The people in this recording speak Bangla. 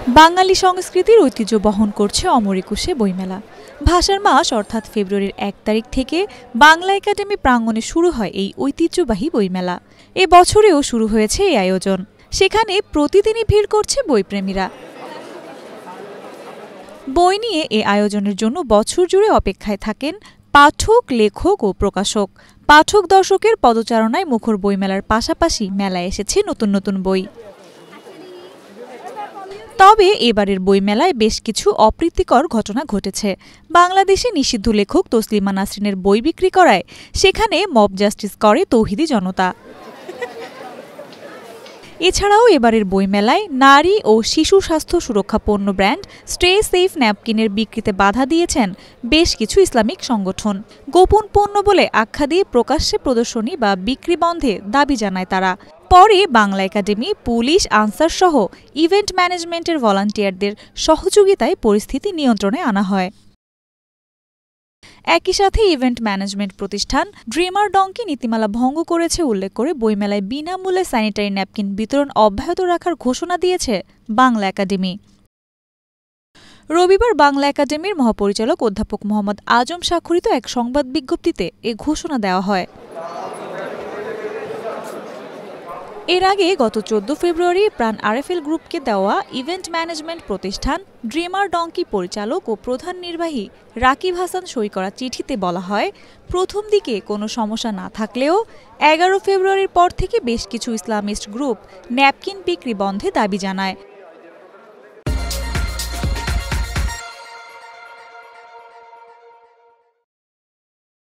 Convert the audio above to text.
বাঙালি সংস্কৃতির ঐতিহ্য বহন করছে অমর একুশে বইমেলা। ভাষার মাস অর্থাৎ ফেব্রুয়ারির ১ তারিখ থেকে বাংলা একাডেমি প্রাঙ্গণে শুরু হয় এই ঐতিহ্যবাহী বইমেলা। এ বছরেও শুরু হয়েছে এই আয়োজন। সেখানে প্রতিদিনই ভিড় করছে বইপ্রেমীরা। বই নিয়ে এ আয়োজনের জন্য বছর জুড়ে অপেক্ষায় থাকেন পাঠক, লেখক ও প্রকাশক। পাঠক দর্শকের পদচারণায় মুখর বইমেলার পাশাপাশি মেলায় এসেছে নতুন নতুন বই। তবে এবারের বইমেলায় বেশ কিছু অপ্রীতিকর ঘটনা ঘটেছে। বাংলাদেশে নিষিদ্ধ লেখক তসলিমা নাসরিনের বই বিক্রি করায় সেখানে মব জাস্টিস করে তৌহিদি জনতা। এছাড়াও এবারের বইমেলায় নারী ও শিশু স্বাস্থ্য সুরক্ষা পণ্য ব্র্যান্ড স্টে সেফ ন্যাপকিনের বিক্রিতে বাধা দিয়েছেন বেশ কিছু ইসলামিক সংগঠন। গোপন পণ্য বলে আখ্যা দিয়ে প্রকাশ্যে প্রদর্শনী বা বিক্রি বন্ধে দাবি জানায় তারা। পরে বাংলা একাডেমি, পুলিশ, আনসার সহ ইভেন্ট ম্যানেজমেন্টের ভলান্টিয়ারদের সহযোগিতায় পরিস্থিতি নিয়ন্ত্রণে আনা হয়। একই সাথে ইভেন্ট ম্যানেজমেন্ট প্রতিষ্ঠান ড্রিমার ডঙ্কি নীতিমালা ভঙ্গ করেছে উল্লেখ করে বইমেলায় বিনামূল্যে স্যানিটারি ন্যাপকিন বিতরণ অব্যাহত রাখার ঘোষণা দিয়েছে বাংলা একাডেমি। রবিবার বাংলা একাডেমির মহাপরিচালক অধ্যাপক মোহাম্মদ আজম স্বাক্ষরিত এক সংবাদ বিজ্ঞপ্তিতে এ ঘোষণা দেওয়া হয়। এর আগে গত ১৪ ফেব্রুয়ারি প্রাণ আরএফএল গ্রুপকে দেওয়া ইভেন্ট ম্যানেজমেন্ট প্রতিষ্ঠান ড্রিমার ডঙ্কি পরিচালক ও প্রধান নির্বাহী রাকিব হাসান সই করা চিঠিতে বলা হয়, প্রথম দিকে কোনো সমস্যা না থাকলেও ১১ ফেব্রুয়ারির পর থেকে বেশ কিছু ইসলামিস্ট গ্রুপ ন্যাপকিন বিক্রি বন্ধে দাবি জানায়।